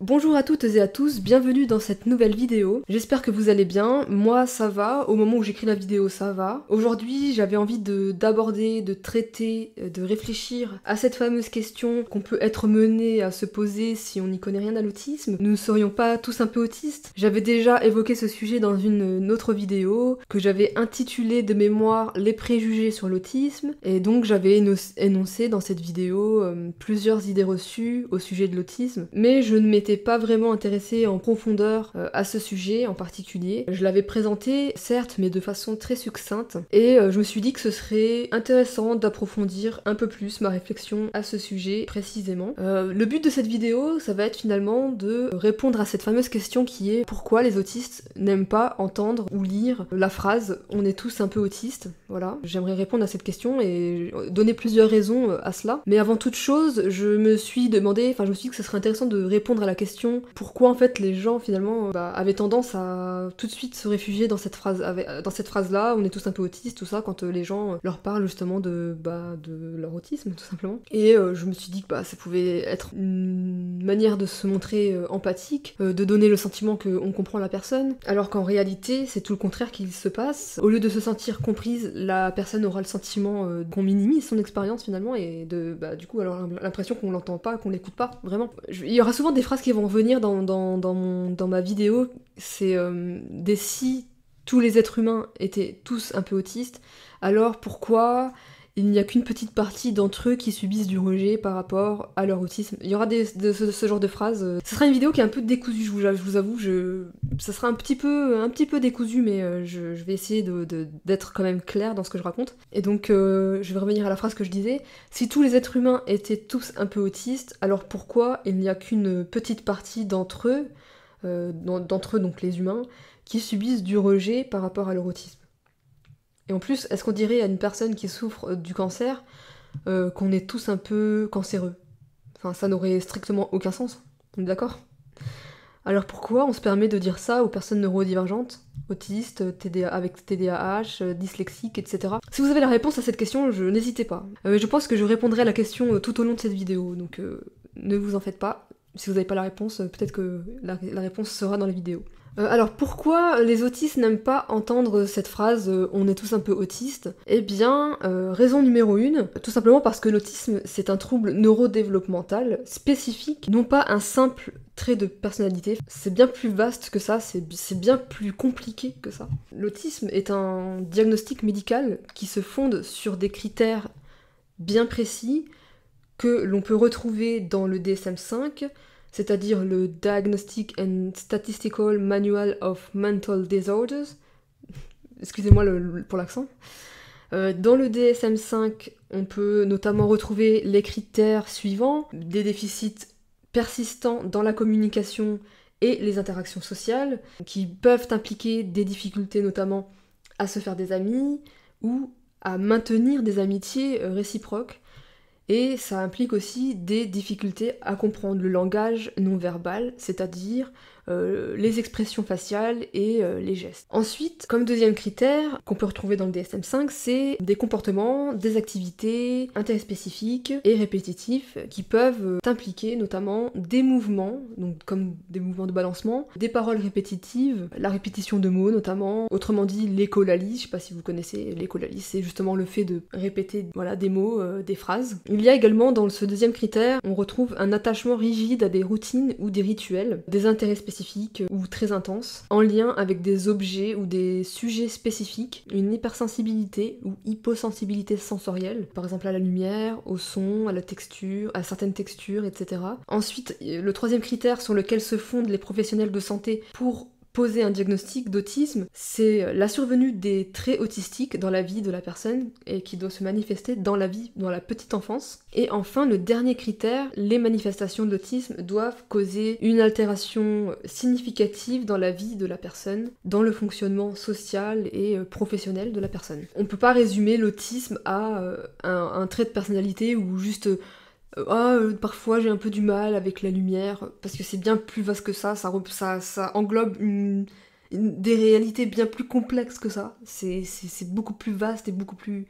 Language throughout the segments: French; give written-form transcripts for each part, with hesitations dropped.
Bonjour à toutes et à tous, bienvenue dans cette nouvelle vidéo. J'espère que vous allez bien, moi ça va, au moment où j'écris la vidéo ça va. Aujourd'hui j'avais envie d'aborder, de traiter, de réfléchir à cette fameuse question qu'on peut être mené à se poser si on n'y connaît rien à l'autisme. Nous ne serions pas tous un peu autistes? J'avais déjà évoqué ce sujet dans une autre vidéo que j'avais intitulée de mémoire Les préjugés sur l'autisme, et donc j'avais énoncé dans cette vidéo plusieurs idées reçues au sujet de l'autisme, mais je ne m'étais pas vraiment intéressée en profondeur à ce sujet en particulier. Je l'avais présenté, certes, mais de façon très succincte, et je me suis dit que ce serait intéressant d'approfondir un peu plus ma réflexion à ce sujet précisément. Le but de cette vidéo, ça va être finalement de répondre à cette fameuse question qui est pourquoi les autistes n'aiment pas entendre ou lire la phrase « on est tous un peu autistes ». Voilà, j'aimerais répondre à cette question et donner plusieurs raisons à cela. Mais avant toute chose, je me suis dit que ce serait intéressant de répondre à la question pourquoi en fait les gens finalement avaient tendance à tout de suite se réfugier dans cette phrase-là, on est tous un peu autistes, tout ça, quand les gens leur parlent justement de leur autisme tout simplement. Et je me suis dit que ça pouvait être une manière de se montrer empathique, de donner le sentiment qu'on comprend la personne, alors qu'en réalité c'est tout le contraire qui se passe. Au lieu de se sentir comprise, la personne aura le sentiment qu'on minimise son expérience finalement, et du coup alors l'impression qu'on l'entend pas, qu'on l'écoute pas vraiment. Il y aura souvent des phrases qui vont revenir dans ma vidéo, c'est des si tous les êtres humains étaient tous un peu autistes, alors pourquoi il n'y a qu'une petite partie d'entre eux qui subissent du rejet par rapport à leur autisme. Il y aura ce genre de phrases. Ce sera une vidéo qui est un peu décousue, je vous avoue, ça sera un petit peu décousu, mais je vais essayer d'être quand même claire dans ce que je raconte. Et donc, je vais revenir à la phrase que je disais. Si tous les êtres humains étaient tous un peu autistes, alors pourquoi il n'y a qu'une petite partie d'entre eux, donc les humains, qui subissent du rejet par rapport à leur autisme? Et en plus, est-ce qu'on dirait à une personne qui souffre du cancer qu'on est tous un peu cancéreux? Enfin, ça n'aurait strictement aucun sens, on est d'accord? Alors pourquoi on se permet de dire ça aux personnes neurodivergentes, autistes, avec TDAH, dyslexiques, etc. Si vous avez la réponse à cette question, n'hésitez pas. Je pense que je répondrai à la question tout au long de cette vidéo, donc ne vous en faites pas. Si vous n'avez pas la réponse, peut-être que la réponse sera dans la vidéo. Alors pourquoi les autistes n'aiment pas entendre cette phrase on est tous un peu autistes? Eh bien, raison numéro 1, tout simplement parce que l'autisme c'est un trouble neurodéveloppemental spécifique, non pas un simple trait de personnalité. C'est bien plus vaste que ça, c'est bien plus compliqué que ça. L'autisme est un diagnostic médical qui se fonde sur des critères bien précis que l'on peut retrouver dans le DSM-5, c'est-à-dire le Diagnostic and Statistical Manual of Mental Disorders. Excusez-moi pour l'accent. Dans le DSM-5, on peut notamment retrouver les critères suivants: des déficits persistants dans la communication et les interactions sociales, qui peuvent impliquer des difficultés notamment à se faire des amis ou à maintenir des amitiés réciproques. Et ça implique aussi des difficultés à comprendre le langage non verbal, c'est-à-dire les expressions faciales et les gestes. Ensuite, comme deuxième critère qu'on peut retrouver dans le DSM-5, c'est des comportements, des activités interspécifiques et répétitifs qui peuvent impliquer notamment des mouvements, donc comme des mouvements de balancement, des paroles répétitives, la répétition de mots notamment, autrement dit l'écholalie. Je sais pas si vous connaissez l'écholalie, c'est justement le fait de répéter des mots, des phrases. Il y a également dans ce deuxième critère, on retrouve un attachement rigide à des routines ou des rituels, des intérêts spécifiques ou très intenses, en lien avec des objets ou des sujets spécifiques, une hypersensibilité ou hyposensibilité sensorielle, par exemple à la lumière, au son, à la texture, à certaines textures, etc. Ensuite, le troisième critère sur lequel se fondent les professionnels de santé pour poser un diagnostic d'autisme, c'est la survenue des traits autistiques dans la vie de la personne et qui doit se manifester dans la petite enfance. Et enfin, le dernier critère, les manifestations de l'autisme doivent causer une altération significative dans la vie de la personne, dans le fonctionnement social et professionnel de la personne. On peut pas résumer l'autisme à un trait de personnalité ou juste parfois j'ai un peu du mal avec la lumière, parce que c'est bien plus vaste que ça englobe des réalités bien plus complexes que ça. C'est beaucoup plus vaste et beaucoup plus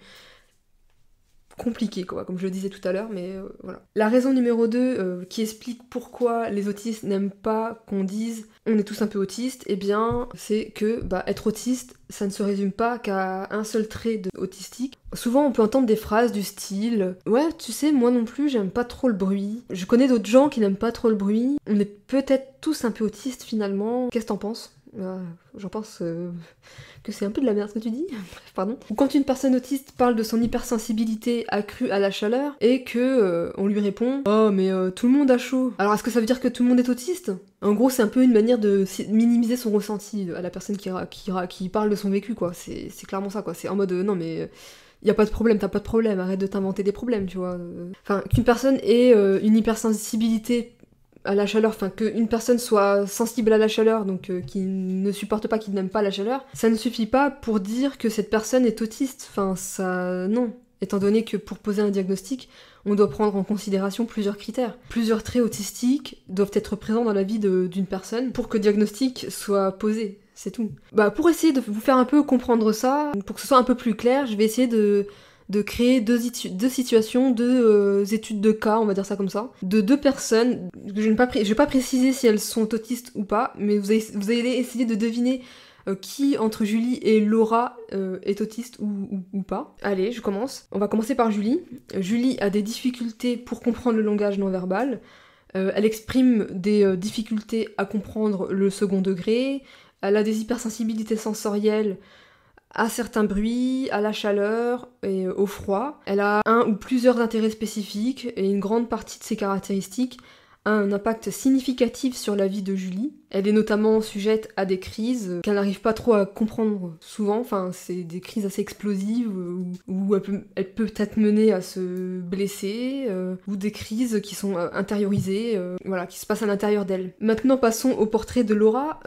compliqué, quoi, comme je le disais tout à l'heure, mais voilà. La raison numéro 2 qui explique pourquoi les autistes n'aiment pas qu'on dise on est tous un peu autistes, eh bien, c'est que être autiste, ça ne se résume pas qu'à un seul trait de autistique. Souvent, on peut entendre des phrases du style « Ouais, tu sais, moi non plus, j'aime pas trop le bruit. Je connais d'autres gens qui n'aiment pas trop le bruit. On est peut-être tous un peu autistes, finalement. Qu'est-ce que t'en penses ?» J'en pense que c'est un peu de la merde ce que tu dis. Bref, pardon. Ou quand une personne autiste parle de son hypersensibilité accrue à la chaleur et que on lui répond « Oh, mais tout le monde a chaud. » Alors, est-ce que ça veut dire que tout le monde est autiste ? En gros, c'est un peu une manière de minimiser son ressenti à la personne qui parle de son vécu, quoi. C'est clairement ça, quoi. C'est en mode non, mais y a pas de problème, t'as pas de problème, arrête de t'inventer des problèmes, tu vois. Enfin, qu'une personne ait une hypersensibilité à la chaleur, enfin qu'une personne soit sensible à la chaleur, donc qui ne supporte pas, qui n'aime pas la chaleur, ça ne suffit pas pour dire que cette personne est autiste. Enfin, ça... non. Étant donné que pour poser un diagnostic, on doit prendre en considération plusieurs critères. Plusieurs traits autistiques doivent être présents dans la vie d'une personne pour que le diagnostic soit posé. C'est tout. Pour essayer de vous faire un peu comprendre ça, pour que ce soit un peu plus clair, je vais essayer de créer deux situations, deux études de cas, on va dire ça comme ça, de deux personnes. Je vais pas préciser si elles sont autistes ou pas, mais vous allez essayer de deviner qui entre Julie et Laura est autiste ou pas. Allez, je commence. On va commencer par Julie. Julie a des difficultés pour comprendre le langage non verbal. Elle exprime des difficultés à comprendre le second degré. Elle a des hypersensibilités sensorielles à certains bruits, à la chaleur et au froid. Elle a un ou plusieurs intérêts spécifiques et une grande partie de ses caractéristiques a un impact significatif sur la vie de Julie. Elle est notamment sujette à des crises qu'elle n'arrive pas trop à comprendre souvent, enfin c'est des crises assez explosives où elle peut être menée à se blesser, ou des crises qui sont intériorisées, qui se passent à l'intérieur d'elle. Maintenant passons au portrait de Laura.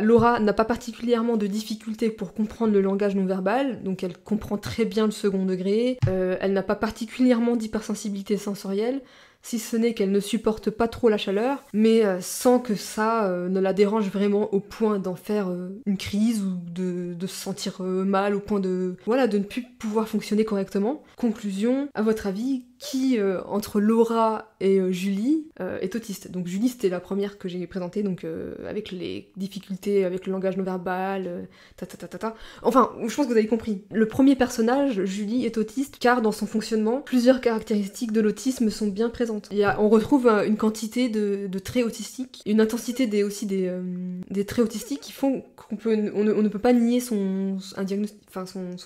Laura n'a pas particulièrement de difficultés pour comprendre le langage non verbal, donc elle comprend très bien le second degré, elle n'a pas particulièrement d'hypersensibilité sensorielle, si ce n'est qu'elle ne supporte pas trop la chaleur, mais sans que ça ne la dérange vraiment au point d'en faire une crise ou de se sentir mal au point de ne plus pouvoir fonctionner correctement. Conclusion, à votre avis, qui entre Laura et Julie est autiste? Donc Julie, c'était la première que j'ai présentée, donc avec les difficultés avec le langage non verbal, Enfin, je pense que vous avez compris. Le premier personnage, Julie, est autiste car dans son fonctionnement, plusieurs caractéristiques de l'autisme sont bien présentes. On retrouve une quantité de traits autistiques, une intensité des traits autistiques qui font qu'on ne peut pas nier son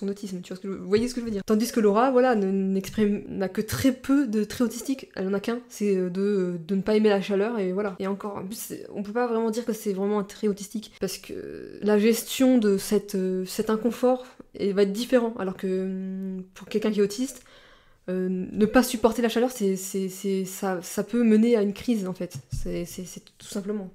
autisme. Tu vois vous voyez ce que je veux dire? Tandis que Laura, n'a que très peu de traits autistiques. Elle en a qu'un, c'est de ne pas aimer la chaleur et voilà. Et encore, en plus, on peut pas vraiment dire que c'est vraiment un trait autistique parce que la gestion de cet inconfort va être différent. Alors que pour quelqu'un qui est autiste, ne pas supporter la chaleur, ça peut mener à une crise en fait. C'est tout simplement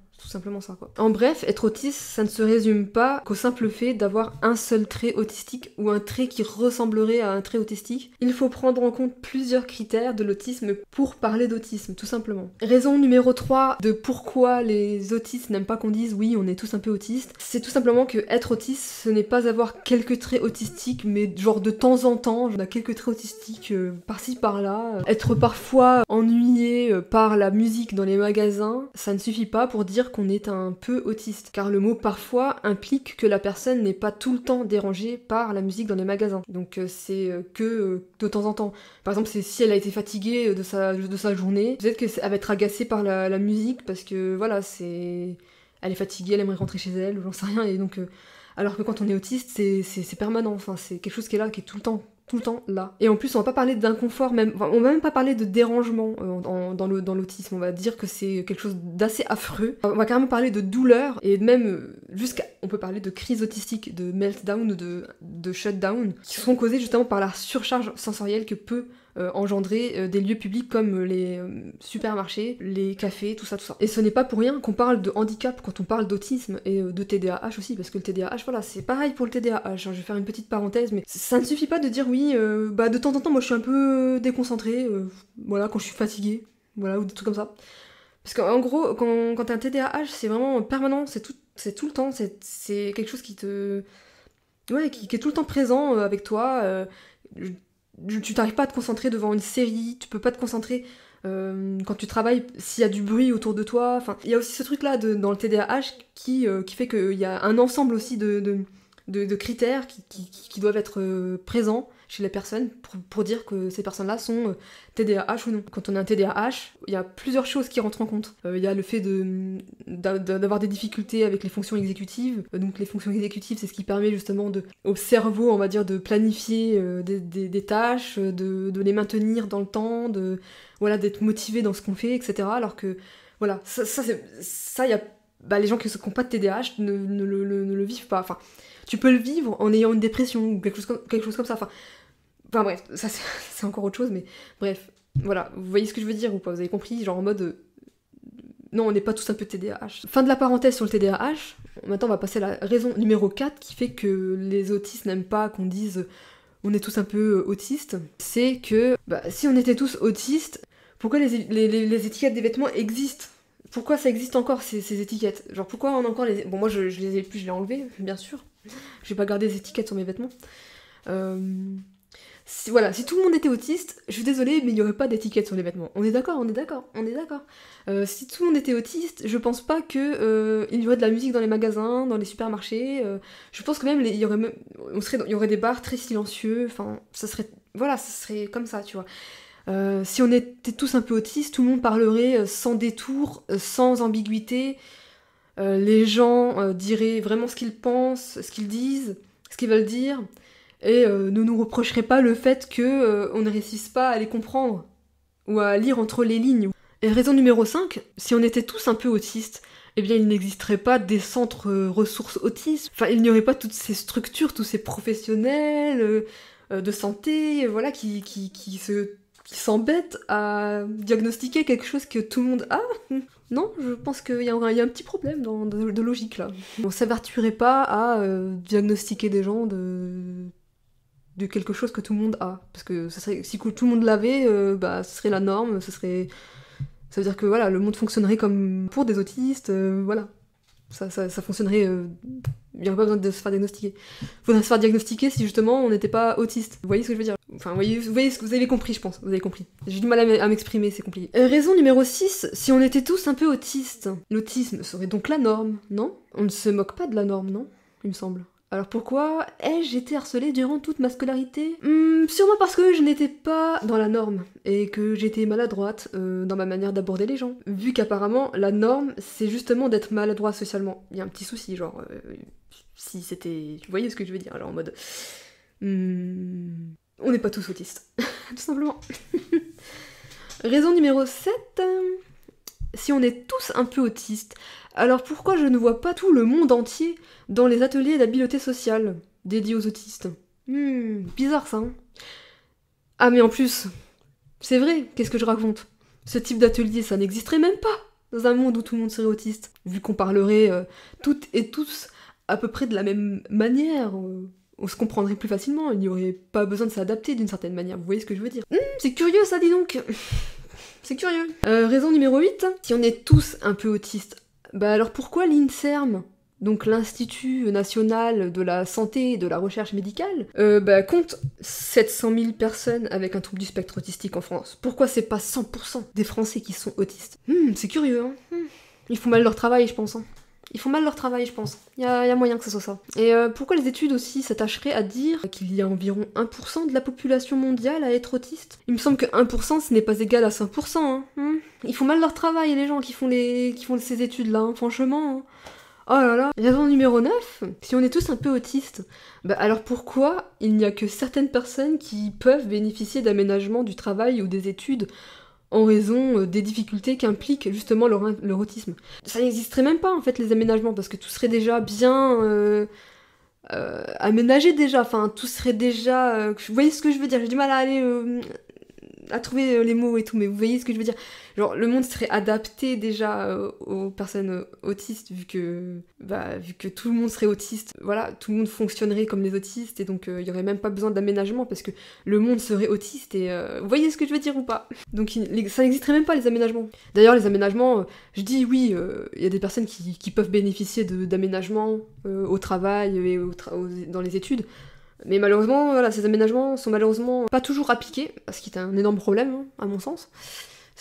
ça, quoi. En bref, être autiste, ça ne se résume pas qu'au simple fait d'avoir un seul trait autistique ou un trait qui ressemblerait à un trait autistique. Il faut prendre en compte plusieurs critères de l'autisme pour parler d'autisme, tout simplement. Raison numéro 3 de pourquoi les autistes n'aiment pas qu'on dise oui, on est tous un peu autistes, c'est tout simplement que être autiste, ce n'est pas avoir quelques traits autistiques, mais genre de temps en temps, on a quelques traits autistiques par-ci par-là. Être parfois ennuyé par la musique dans les magasins, ça ne suffit pas pour dire qu'on est un peu autiste, car le mot parfois implique que la personne n'est pas tout le temps dérangée par la musique dans les magasins. Donc c'est que de temps en temps. Par exemple, c'est si elle a été fatiguée de sa journée, peut-être qu'elle va être agacée par la musique parce que voilà, elle est fatiguée, elle aimerait rentrer chez elle, ou j'en sais rien, et donc alors que quand on est autiste, c'est permanent, enfin c'est quelque chose qui est là, qui est tout le temps là. Et en plus, on va pas parler d'inconfort, on va même pas parler de dérangement dans l'autisme, on va dire que c'est quelque chose d'assez affreux. On va carrément parler de douleur, et même on peut parler de crise autistique, de meltdown ou de shutdown, qui sont causées justement par la surcharge sensorielle que peut engendrer des lieux publics comme les supermarchés, les cafés, tout ça. Et ce n'est pas pour rien qu'on parle de handicap quand on parle d'autisme et de TDAH aussi, parce que le TDAH, voilà, c'est pareil pour le TDAH. Je vais faire une petite parenthèse, mais ça ne suffit pas de dire oui, de temps en temps, moi je suis un peu déconcentrée, quand je suis fatiguée, ou des trucs comme ça. Parce qu'en gros, quand t'as un TDAH, c'est vraiment permanent, c'est tout le temps, c'est quelque chose qui est tout le temps présent avec toi. tu t'arrives pas à te concentrer devant une série, tu peux pas te concentrer quand tu travailles, s'il y a du bruit autour de toi. Enfin, il y a aussi ce truc-là dans le TDAH qui fait qu'il y a un ensemble aussi de critères qui doivent être présents chez les personnes pour dire que ces personnes-là sont TDAH ou non. Quand on a un TDAH, il y a plusieurs choses qui rentrent en compte. Il y a le fait d'avoir des difficultés avec les fonctions exécutives. Donc les fonctions exécutives, c'est ce qui permet justement au cerveau, on va dire, de planifier des tâches, de les maintenir dans le temps, d'être motivé dans ce qu'on fait, etc. Alors que, voilà, ça il y a... les gens qui n'ont pas de TDAH ne le vivent pas. Enfin, tu peux le vivre en ayant une dépression ou quelque chose comme ça. Enfin bref, ça c'est encore autre chose, mais bref, voilà, vous voyez ce que je veux dire ou pas? Vous avez compris? Genre en mode... non, on n'est pas tous un peu TDAH. Fin de la parenthèse sur le TDAH, maintenant on va passer à la raison numéro 4 qui fait que les autistes n'aiment pas qu'on dise on est tous un peu autistes. C'est que, si on était tous autistes, pourquoi les étiquettes des vêtements existent? Pourquoi ça existe encore, ces étiquettes? Genre pourquoi on a encore les... Bon, moi je les ai plus, je les ai enlevées, bien sûr. Je vais pas garder des étiquettes sur mes vêtements. Si tout le monde était autiste, je suis désolée, mais il n'y aurait pas d'étiquette sur les vêtements. On est d'accord. Si tout le monde était autiste, je pense pas que il y aurait de la musique dans les magasins, dans les supermarchés. Je pense que même il y aurait des bars très silencieux. Enfin, ça serait comme ça, tu vois. Si on était tous un peu autistes, tout le monde parlerait sans détour, sans ambiguïté. Les gens diraient vraiment ce qu'ils pensent, ce qu'ils disent, ce qu'ils veulent dire. Et ne nous reprocherait pas le fait que on ne réussisse pas à les comprendre ou à lire entre les lignes. Et raison numéro 5, si on était tous un peu autistes, eh bien il n'existerait pas des centres ressources autisme. Enfin, il n'y aurait pas toutes ces structures, tous ces professionnels de santé, voilà, qui s'embêtent à diagnostiquer quelque chose que tout le monde a. Non, je pense qu'il y a un petit problème de logique là. On s'avertuerait pas à diagnostiquer des gens de quelque chose que tout le monde a. Parce que si tout le monde l'avait, ce serait la norme, ça veut dire que voilà, le monde fonctionnerait comme pour des autistes, voilà. Ça fonctionnerait... il n'y aurait pas besoin de se faire diagnostiquer. Faudrait se faire diagnostiquer si justement on n'était pas autiste. Vous voyez ce que je veux dire? Enfin, vous avez compris, je pense. Vous avez compris. J'ai du mal à m'exprimer, c'est compliqué. Raison numéro 6, si on était tous un peu autistes, l'autisme serait donc la norme, non? On ne se moque pas de la norme, non? Il me semble. Alors pourquoi ai-je été harcelée durant toute ma scolarité? Sûrement parce que je n'étais pas dans la norme et que j'étais maladroite dans ma manière d'aborder les gens. Vu qu'apparemment la norme c'est justement d'être maladroit socialement. Il y a un petit souci, genre si c'était... Vous voyez ce que je veux dire? Alors en mode... on n'est pas tous autistes, tout simplement. Raison numéro 7... Si on est tous un peu autistes, alors pourquoi je ne vois pas tout le monde entier dans les ateliers d'habileté sociale dédiés aux autistes? Bizarre ça, hein? Ah mais en plus, c'est vrai, qu'est-ce que je raconte? Ce type d'atelier, ça n'existerait même pas dans un monde où tout le monde serait autiste. Vu qu'on parlerait toutes et tous à peu près de la même manière, on se comprendrait plus facilement, il n'y aurait pas besoin de s'adapter d'une certaine manière, vous voyez ce que je veux dire? C'est curieux ça, dis donc. C'est curieux. Raison numéro 8, si on est tous un peu autistes, alors pourquoi l'INSERM, donc l'Institut National de la Santé et de la Recherche Médicale, compte 700 000 personnes avec un trouble du spectre autistique en France? Pourquoi c'est pas 100% des Français qui sont autistes? C'est curieux, hein. Ils font mal leur travail, je pense. Ils font mal leur travail, je pense. Il y a moyen que ce soit ça. Et pourquoi les études aussi s'attacheraient à dire qu'il y a environ 1% de la population mondiale à être autiste? Il me semble que 1% ce n'est pas égal à 100%. Hein. Ils font mal leur travail, les gens qui font ces études-là, hein, franchement. Hein. Oh là là. Raison numéro 9, si on est tous un peu autistes, alors pourquoi il n'y a que certaines personnes qui peuvent bénéficier d'aménagement du travail ou des études en raison des difficultés qu'implique justement leur autisme? Ça n'existerait même pas en fait les aménagements, parce que tout serait déjà bien aménagé déjà, enfin tout serait déjà... vous voyez ce que je veux dire? J'ai du mal à trouver les mots et tout, mais vous voyez ce que je veux dire? Genre le monde serait adapté déjà aux personnes autistes, vu que tout le monde serait autiste, voilà, tout le monde fonctionnerait comme les autistes, et donc il y aurait même pas besoin d'aménagement, parce que le monde serait autiste, et vous voyez ce que je veux dire ou pas? Donc ça n'existerait même pas les aménagements. D'ailleurs les aménagements, je dis oui, il y a des personnes qui peuvent bénéficier d'aménagements au travail et dans les études, Mais malheureusement, voilà, ces aménagements sont malheureusement pas toujours appliqués, ce qui est un énorme problème, hein, à mon sens.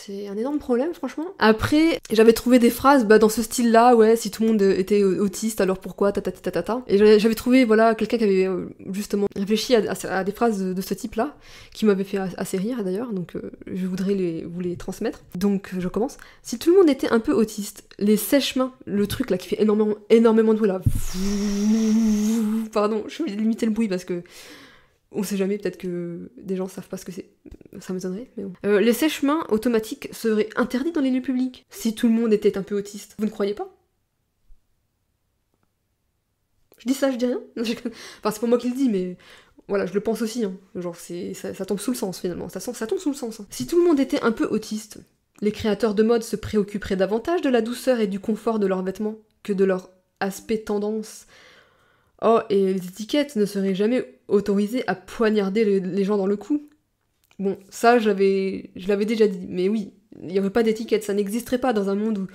C'est un énorme problème, franchement. Après, j'avais trouvé des phrases dans ce style-là, ouais, si tout le monde était autiste, alors pourquoi, ta. Et j'avais trouvé, voilà, quelqu'un qui avait justement réfléchi à des phrases de ce type-là, qui m'avait fait assez rire d'ailleurs, donc je voudrais vous les transmettre. Donc je commence. Si tout le monde était un peu autiste, les sèche-mains, le truc là qui fait énormément de bruit là. Pardon, je vais limiter le bruit parce que on sait jamais, peut-être que des gens savent pas ce que c'est. Ça m'étonnerait, mais bon. Les sèche-mains automatiques seraient interdits dans les lieux publics. Si tout le monde était un peu autiste. Vous ne croyez pas? Je dis ça, je dis rien. Enfin, c'est pas moi qui le dis, mais voilà, je le pense aussi. Hein. Genre, ça tombe sous le sens, finalement. Ça tombe sous le sens. Hein. Si tout le monde était un peu autiste, les créateurs de mode se préoccuperaient davantage de la douceur et du confort de leurs vêtements que de leur aspect tendance. Oh, et les étiquettes ne seraient jamais autorisées à poignarder les gens dans le cou. Bon, ça, je l'avais déjà dit, mais oui, il n'y aurait pas d'étiquette, ça n'existerait pas dans un monde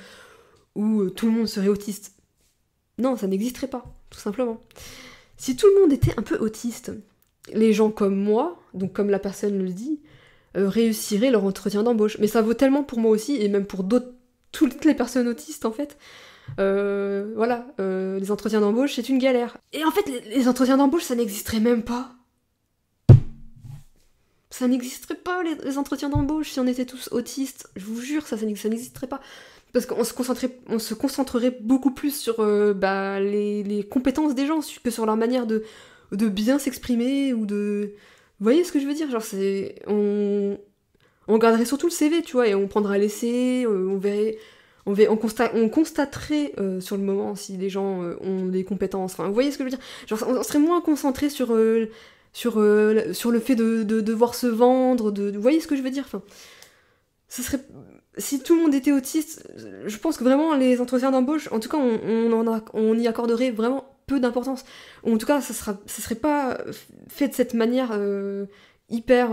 où tout le monde serait autiste. Non, ça n'existerait pas, tout simplement. Si tout le monde était un peu autiste, les gens comme moi, donc comme la personne le dit, réussiraient leur entretien d'embauche. Mais ça vaut tellement pour moi aussi, et même pour toutes les personnes autistes, en fait. Voilà, les entretiens d'embauche, c'est une galère. Et en fait, les entretiens d'embauche, ça n'existerait même pas. Ça n'existerait pas, les entretiens d'embauche, si on était tous autistes. Je vous jure, ça n'existerait pas. Parce qu'on se concentrerait beaucoup plus sur les compétences des gens que sur leur manière de bien s'exprimer ou de... Vous voyez ce que je veux dire? Genre, on garderait surtout le CV, tu vois, et on prendrait l'essai, on constaterait sur le moment si les gens ont des compétences. Enfin, vous voyez ce que je veux dire? Genre, on serait moins concentré sur le fait de devoir se vendre, vous voyez ce que je veux dire? Enfin, ce serait... Si tout le monde était autiste, je pense que vraiment les entretiens d'embauche, en tout cas, on y accorderait vraiment peu d'importance. En tout cas, ça serait pas fait de cette manière hyper,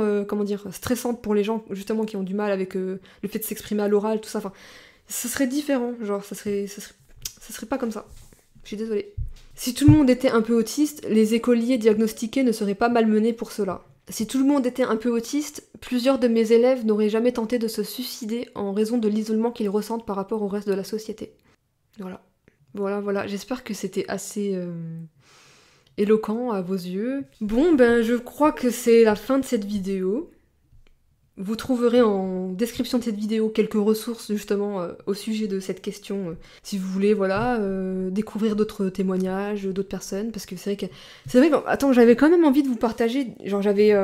stressante pour les gens, justement, qui ont du mal avec le fait de s'exprimer à l'oral, tout ça. Enfin, ça serait différent, genre, ça serait pas comme ça. Je suis désolée. Si tout le monde était un peu autiste, les écoliers diagnostiqués ne seraient pas malmenés pour cela. Si tout le monde était un peu autiste, plusieurs de mes élèves n'auraient jamais tenté de se suicider en raison de l'isolement qu'ils ressentent par rapport au reste de la société. Voilà. Voilà. J'espère que c'était assez éloquent à vos yeux. Bon, je crois que c'est la fin de cette vidéo. Vous trouverez en description de cette vidéo quelques ressources justement au sujet de cette question, si vous voulez, voilà, découvrir d'autres témoignages, d'autres personnes, parce que c'est vrai que, attends, j'avais quand même envie de vous partager, genre j'avais,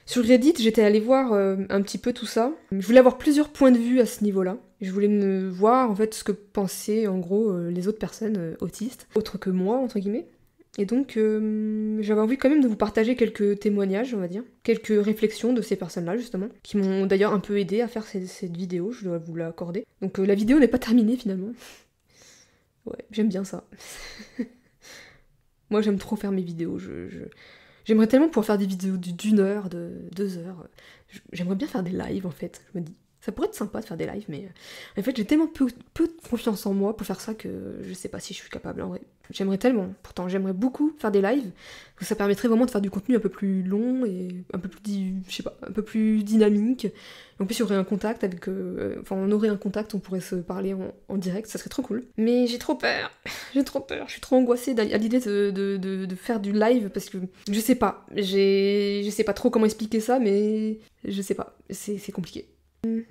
sur Reddit, j'étais allée voir un petit peu tout ça, je voulais avoir plusieurs points de vue à ce niveau-là, je voulais me voir en fait ce que pensaient en gros les autres personnes autistes, autres que moi, entre guillemets. Et donc, j'avais envie quand même de vous partager quelques témoignages, on va dire, quelques réflexions de ces personnes-là, justement, qui m'ont d'ailleurs un peu aidé à faire cette vidéo, je dois vous l'accorder. Donc la vidéo n'est pas terminée, finalement. Ouais, j'aime bien ça. Moi, j'aime trop faire mes vidéos, j'aimerais tellement pouvoir faire des vidéos d'1 heure, de 2 heures. J'aimerais bien faire des lives, en fait, je me dis. Ça pourrait être sympa de faire des lives, mais en fait j'ai tellement peu de confiance en moi pour faire ça que je sais pas si je suis capable en vrai. J'aimerais tellement, pourtant j'aimerais beaucoup faire des lives, parce que ça permettrait vraiment de faire du contenu un peu plus long et un peu plus, un peu plus dynamique. Et en plus il y aurait un contact avec, on aurait un contact, on pourrait se parler en direct, ça serait trop cool. Mais j'ai trop peur, je suis trop angoissée à l'idée de faire du live parce que je sais pas trop comment expliquer ça, mais je sais pas, c'est compliqué.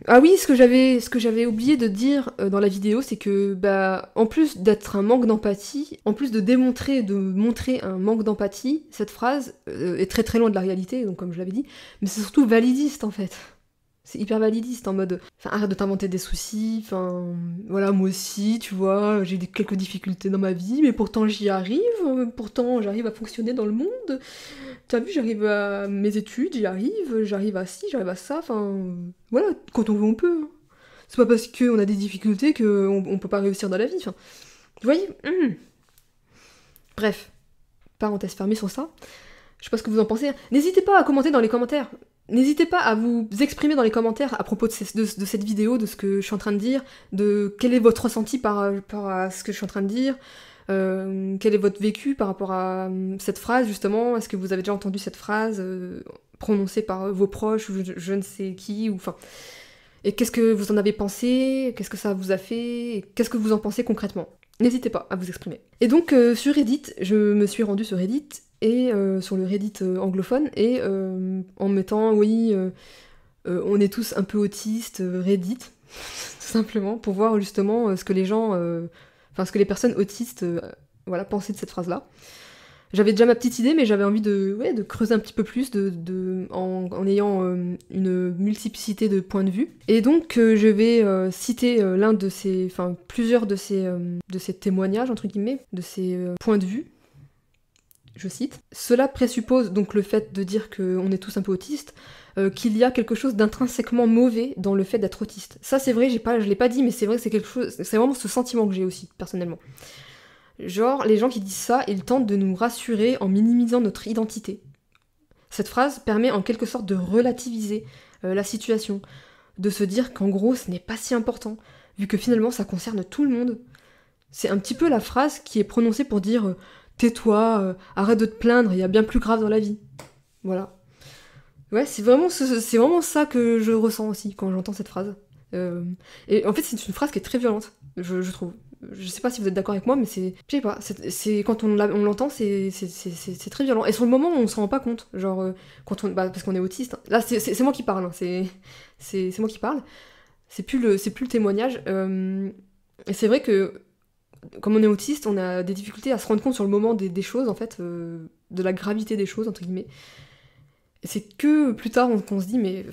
Ah oui, ce que j'avais oublié de dire dans la vidéo, c'est que, en plus d'être un manque d'empathie, en plus de montrer un manque d'empathie, cette phrase est très très loin de la réalité, donc comme je l'avais dit, mais c'est surtout validiste en fait. C'est hyper validiste en mode, arrête de t'inventer des soucis, voilà, moi aussi, tu vois, j'ai quelques difficultés dans ma vie, mais pourtant j'y arrive, j'arrive à fonctionner dans le monde. T'as vu, j'arrive à mes études, j'arrive à ci, j'arrive à ça, voilà, quand on veut, on peut. C'est pas parce qu'on a des difficultés qu'on peut pas réussir dans la vie, Vous voyez Bref, parenthèse fermée sur ça. Je sais pas ce que vous en pensez. N'hésitez pas à commenter dans les commentaires. N'hésitez pas à vous exprimer dans les commentaires à propos de cette vidéo, de ce que je suis en train de dire, de quel est votre ressenti par rapport à ce que je suis en train de dire. Quel est votre vécu par rapport à cette phrase, justement? Est-ce que vous avez déjà entendu cette phrase prononcée par vos proches ou je ne sais qui, ou enfin... Et qu'est-ce que vous en avez pensé? Qu'est-ce que ça vous a fait? Et qu'est-ce que vous en pensez concrètement? N'hésitez pas à vous exprimer. Et donc sur Reddit, je me suis rendue sur Reddit, et sur le Reddit anglophone, et en mettant oui, on est tous un peu autistes, Reddit, tout simplement, pour voir justement ce que les gens, enfin ce que les personnes autistes voilà, pensaient de cette phrase-là. J'avais déjà ma petite idée, mais j'avais envie de creuser un petit peu plus en ayant une multiplicité de points de vue. Et donc je vais citer plusieurs de ces témoignages, entre guillemets, de ces points de vue. Je cite. Cela présuppose donc le fait de dire qu'on est tous un peu autistes, qu'il y a quelque chose d'intrinsèquement mauvais dans le fait d'être autiste. Ça c'est vrai, je l'ai pas dit, mais c'est vrai que c'est vraiment ce sentiment que j'ai aussi, personnellement. Genre, les gens qui disent ça, ils tentent de nous rassurer en minimisant notre identité. Cette phrase permet en quelque sorte de relativiser la situation, de se dire qu'en gros, ce n'est pas si important, vu que finalement, ça concerne tout le monde. C'est un petit peu la phrase qui est prononcée pour dire tais-toi, arrête de te plaindre, il y a bien plus grave dans la vie. Voilà. Ouais, c'est vraiment ça que je ressens aussi quand j'entends cette phrase. Et en fait, c'est une phrase qui est très violente, je trouve. Je sais pas si vous êtes d'accord avec moi, mais je sais pas, quand on l'entend, c'est très violent. Et sur le moment, on s'en rend pas compte. Genre, parce qu'on est autiste. Là, c'est moi qui parle, hein, c'est moi qui parle. C'est plus le témoignage. Et c'est vrai que, comme on est autiste, on a des difficultés à se rendre compte sur le moment des choses, en fait, de la gravité des choses, entre guillemets. Et c'est que plus tard qu'on se dit, mais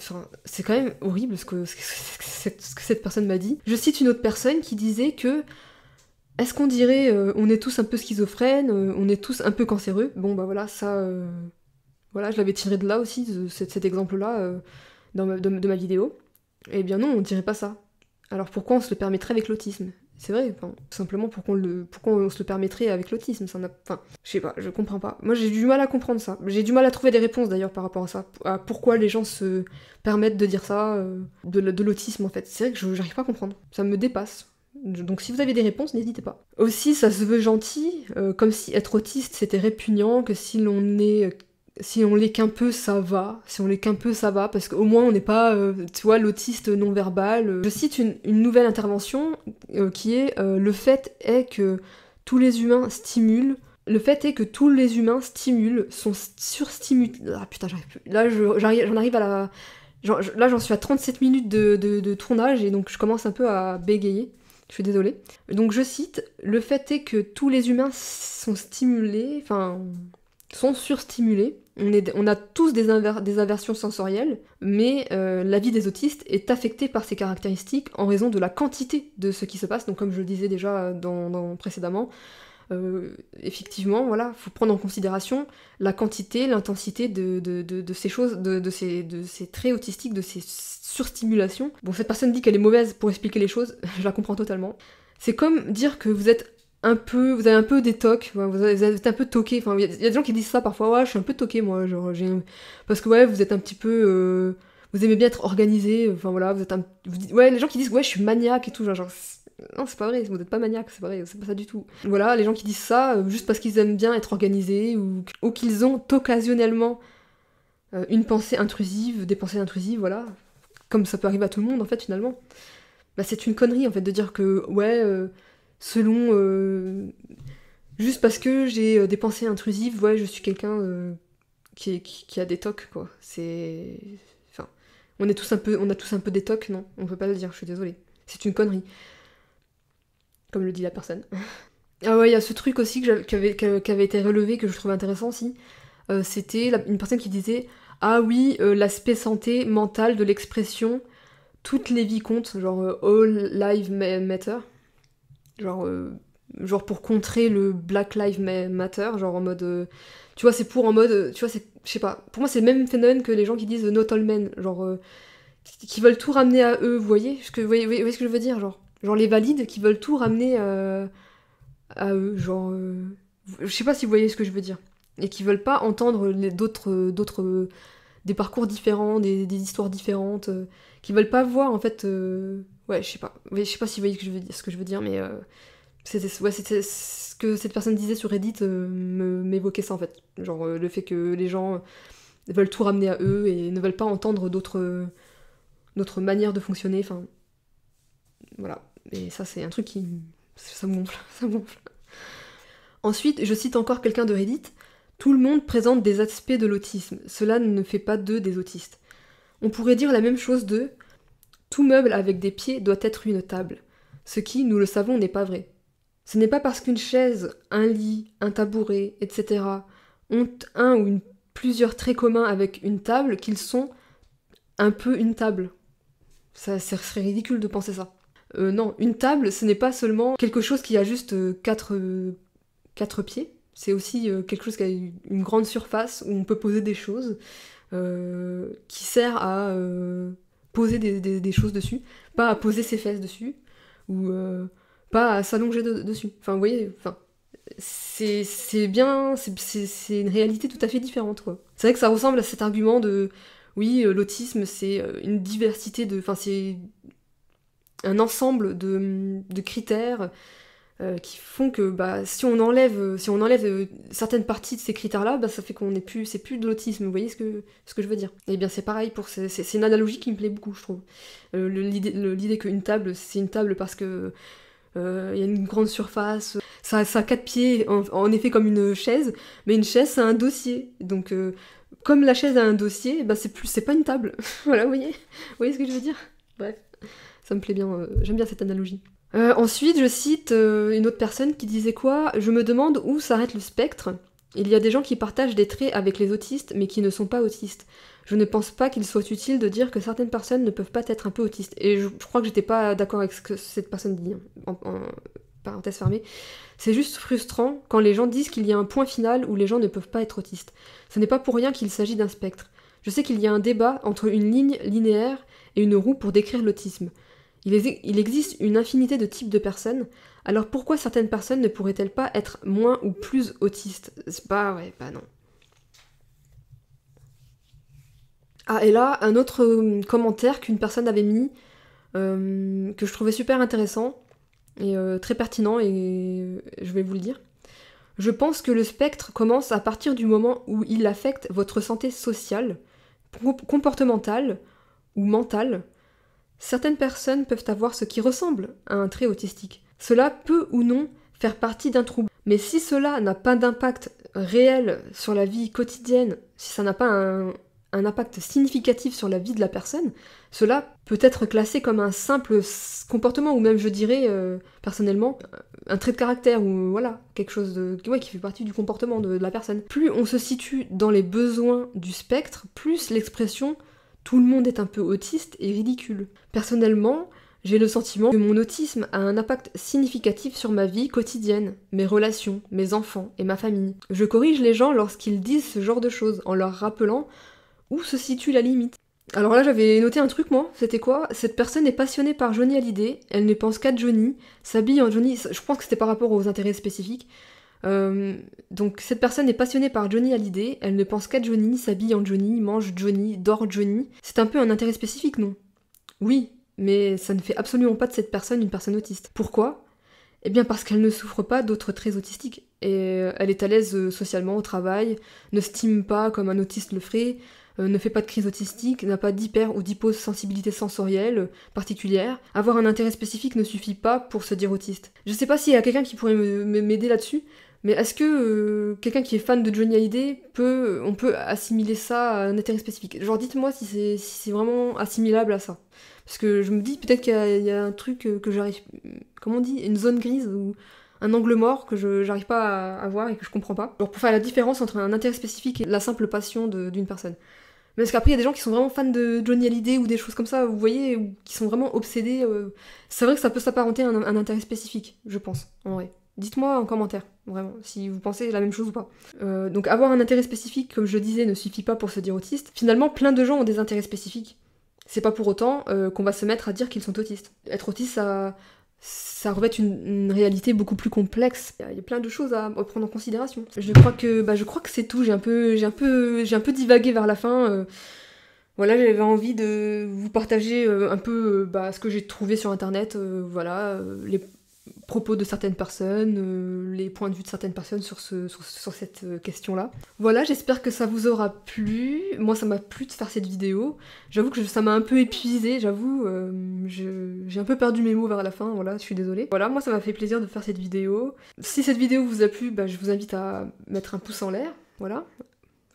c'est quand même horrible ce que cette personne m'a dit. Je cite une autre personne qui disait que est-ce qu'on dirait on est tous un peu schizophrènes, on est tous un peu cancéreux? Bon bah voilà, ça voilà, je l'avais tiré de là aussi, de cet exemple-là de ma vidéo. Eh bien non, on dirait pas ça. Alors pourquoi on se le permettrait avec l'autisme? C'est vrai, tout simplement pourquoi on se le permettrait avec l'autisme, je sais pas, je comprends pas. Moi j'ai du mal à comprendre ça. J'ai du mal à trouver des réponses d'ailleurs par rapport à ça, à pourquoi les gens se permettent de dire ça, de l'autisme en fait. C'est vrai que j'arrive pas à comprendre, ça me dépasse. Donc si vous avez des réponses, n'hésitez pas. Aussi, ça se veut gentil, comme si être autiste c'était répugnant, que si on l'est qu'un peu, ça va. Si on l'est qu'un peu, ça va, parce qu'au moins on n'est pas, tu vois, l'autiste non-verbal. Je cite une nouvelle intervention qui est le fait est que tous les humains stimulent. Le fait est que tous les humains sont surstimulés. Ah putain, j'arrive plus. Là, j'en arrive à la. Là, j'en suis à 37 minutes de tournage et donc je commence un peu à bégayer. Je suis désolée. Donc je cite, le fait est que tous les humains sont stimulés, sont surstimulés. On a tous des aversions sensorielles, mais la vie des autistes est affectée par ces caractéristiques en raison de la quantité de ce qui se passe. Donc comme je le disais déjà précédemment, effectivement, voilà, faut prendre en considération la quantité, l'intensité de ces choses, de ces traits autistiques, de ces surstimulations. Bon, cette personne dit qu'elle est mauvaise pour expliquer les choses, je la comprends totalement. C'est comme dire que vous avez un peu des tocs, vous êtes un peu toqué. Enfin, il y a des gens qui disent ça parfois, ouais, je suis un peu toqué moi, genre parce que ouais, vous êtes un petit peu, vous aimez bien être organisé, enfin voilà, ouais, les gens qui disent ouais, je suis maniaque et tout, genre non, c'est pas vrai, vous n'êtes pas maniaque, c'est pas vrai, c'est pas ça du tout. Voilà, les gens qui disent ça juste parce qu'ils aiment bien être organisés ou qu'ils ont occasionnellement des pensées intrusives, voilà, comme ça peut arriver à tout le monde en fait finalement. Bah, c'est une connerie en fait de dire que ouais, juste parce que j'ai des pensées intrusives, ouais, je suis quelqu'un qui a des tocs quoi. On a tous un peu des tocs, non, on peut pas le dire, je suis désolée. C'est une connerie. Comme le dit la personne. Ah ouais, il y a ce truc aussi qui avait été relevé, que je trouvais intéressant aussi. C'était une personne qui disait « Ah oui, l'aspect santé mentale de l'expression « toutes les vies comptent », genre « all lives matter », genre pour contrer le Black Lives Matter, genre en mode... tu vois, c'est pour en mode... tu vois, je sais pas, pour moi c'est le même phénomène que les gens qui disent « not all men », genre... qui veulent tout ramener à eux, vous voyez ce que je veux dire, genre les valides qui veulent tout ramener à eux, genre... je sais pas si vous voyez ce que je veux dire. Et qui veulent pas entendre des parcours différents, des histoires différentes, qui veulent pas voir, en fait... ouais, je sais pas si vous voyez ce que je veux dire, mais C'était ce que cette personne disait sur Reddit m'évoquait ça en fait. Genre le fait que les gens veulent tout ramener à eux et ne veulent pas entendre d'autres manières de fonctionner, enfin voilà. Et ça c'est un truc qui... ça me gonfle, ça me gonfle. Ensuite, je cite encore quelqu'un de Reddit, tout le monde présente des aspects de l'autisme, cela ne fait pas d'eux des autistes. On pourrait dire la même chose de tout meuble avec des pieds doit être une table, ce qui, nous le savons, n'est pas vrai. Ce n'est pas parce qu'une chaise, un lit, un tabouret, etc. ont un ou plusieurs traits communs avec une table qu'ils sont un peu une table. Ça serait ridicule de penser ça. Non, une table, ce n'est pas seulement quelque chose qui a juste quatre pieds, c'est aussi quelque chose qui a une grande surface où on peut poser des choses, qui sert à poser des choses dessus, pas à poser ses fesses dessus, ou pas à s'allonger dessus. Enfin, vous voyez, enfin, c'est bien, c'est une réalité tout à fait différente, quoi. C'est vrai que ça ressemble à cet argument de, oui, l'autisme, c'est une diversité de... Enfin, c'est un ensemble de critères qui font que bah, si on enlève certaines parties de ces critères-là, bah, ça fait qu'on n'est plus, c'est plus de l'autisme. Vous voyez ce que je veux dire? Et bien c'est pareil pour c'est une analogie qui me plaît beaucoup, je trouve. L'idée qu'une table, c'est une table parce que y a une grande surface, ça a quatre pieds, en effet comme une chaise, mais une chaise c'est un dossier. Donc comme la chaise a un dossier, bah, c'est pas une table. Voilà, vous voyez ce que je veux dire? Bref, ça me plaît bien, j'aime bien cette analogie. Ensuite, je cite une autre personne qui disait quoi? Je me demande où s'arrête le spectre. Il y a des gens qui partagent des traits avec les autistes, mais qui ne sont pas autistes. Je ne pense pas qu'il soit utile de dire que certaines personnes ne peuvent pas être un peu autistes. Et je crois que j'étais pas d'accord avec ce que cette personne dit, hein, en parenthèse fermée. C'est juste frustrant quand les gens disent qu'il y a un point final où les gens ne peuvent pas être autistes. Ce n'est pas pour rien qu'il s'agit d'un spectre. Je sais qu'il y a un débat entre une ligne linéaire et une roue pour décrire l'autisme. Il existe une infinité de types de personnes, alors pourquoi certaines personnes ne pourraient-elles pas être moins ou plus autistes? Ouais, bah non. Ah, et là, un autre commentaire qu'une personne avait mis, que je trouvais super intéressant, et très pertinent, et je vais vous le dire. Je pense que le spectre commence à partir du moment où il affecte votre santé sociale, comportementale ou mentale. Certaines personnes peuvent avoir ce qui ressemble à un trait autistique. Cela peut ou non faire partie d'un trouble. Mais si cela n'a pas d'impact réel sur la vie quotidienne, si ça n'a pas un impact significatif sur la vie de la personne, cela peut être classé comme un simple comportement, ou même je dirais, personnellement, un trait de caractère, ou voilà, quelque chose qui fait partie du comportement de la personne. Plus on se situe dans les besoins du spectre, plus l'expression tout le monde est un peu autiste et ridicule. Personnellement, j'ai le sentiment que mon autisme a un impact significatif sur ma vie quotidienne, mes relations, mes enfants et ma famille. Je corrige les gens lorsqu'ils disent ce genre de choses, en leur rappelant où se situe la limite. Alors là, j'avais noté un truc, moi, c'était quoi? Cette personne est passionnée par Johnny Hallyday, elle ne pense qu'à Johnny, s'habille en Johnny, je pense que c'était par rapport aux intérêts spécifiques. Donc cette personne est passionnée par Johnny Hallyday, elle ne pense qu'à Johnny, s'habille en Johnny, mange Johnny, dort Johnny. C'est un peu un intérêt spécifique, non? Oui, mais ça ne fait absolument pas de cette personne une personne autiste. Pourquoi? Eh bien parce qu'elle ne souffre pas d'autres traits autistiques, et elle est à l'aise socialement au travail, ne stime pas comme un autiste le ferait, ne fait pas de crise autistique, n'a pas d'hyper ou d'hyposensibilité sensorielle particulière. Avoir un intérêt spécifique ne suffit pas pour se dire autiste. Je sais pas s'il y a quelqu'un qui pourrait m'aider là-dessus, mais est-ce que quelqu'un qui est fan de Johnny Hallyday on peut assimiler ça à un intérêt spécifique? Genre dites-moi si c'est vraiment assimilable à ça. Parce que je me dis peut-être qu'il y a un truc que j'arrive... Comment on dit? Une zone grise ou un angle mort que j'arrive pas à voir et que je comprends pas. Genre pour faire la différence entre un intérêt spécifique et la simple passion d'une personne. Mais parce qu'après il y a des gens qui sont vraiment fans de Johnny Hallyday ou des choses comme ça, vous voyez, ou qui sont vraiment obsédés. C'est vrai que ça peut s'apparenter à un intérêt spécifique, je pense, en vrai. Dites-moi en commentaire, vraiment, si vous pensez la même chose ou pas. Donc avoir un intérêt spécifique, comme je disais, ne suffit pas pour se dire autiste. Finalement, plein de gens ont des intérêts spécifiques. C'est pas pour autant qu'on va se mettre à dire qu'ils sont autistes. Être autiste, ça revêt une réalité beaucoup plus complexe. Il y a plein de choses à prendre en considération. Je crois que c'est tout. J'ai un peu divagué vers la fin. Voilà, j'avais envie de vous partager un peu ce que j'ai trouvé sur internet. Voilà, propos de certaines personnes, les points de vue de certaines personnes sur cette question-là. Voilà, j'espère que ça vous aura plu. Moi, ça m'a plu de faire cette vidéo. J'avoue que ça m'a un peu épuisée, j'avoue. J'ai un peu perdu mes mots vers la fin, voilà, je suis désolée. Voilà, moi, ça m'a fait plaisir de faire cette vidéo. Si cette vidéo vous a plu, je vous invite à mettre un pouce en l'air, voilà,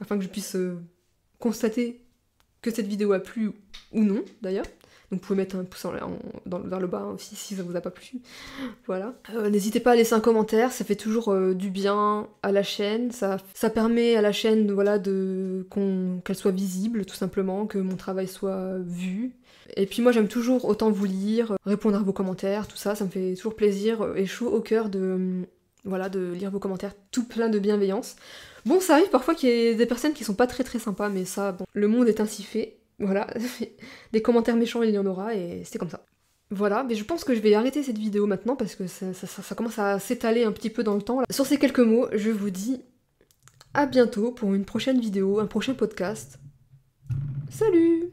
afin que je puisse constater que cette vidéo a plu ou non, d'ailleurs. Donc vous pouvez mettre un pouce en l'air vers le bas aussi si ça vous a pas plu. Voilà. N'hésitez pas à laisser un commentaire, ça fait toujours du bien à la chaîne. Ça permet à la chaîne voilà, qu'elle soit visible tout simplement, que mon travail soit vu. Et puis moi j'aime toujours autant vous lire, répondre à vos commentaires, tout ça, ça me fait toujours plaisir et chaud au cœur de lire vos commentaires tout plein de bienveillance. Bon, ça arrive parfois qu'il y ait des personnes qui sont pas très sympas, mais ça, bon, le monde est ainsi fait. Voilà, des commentaires méchants, il y en aura, et c'est comme ça. Voilà, mais je pense que je vais arrêter cette vidéo maintenant, parce que ça commence à s'étaler un petit peu dans le temps. Là. Sur ces quelques mots, je vous dis à bientôt pour une prochaine vidéo, un prochain podcast. Salut!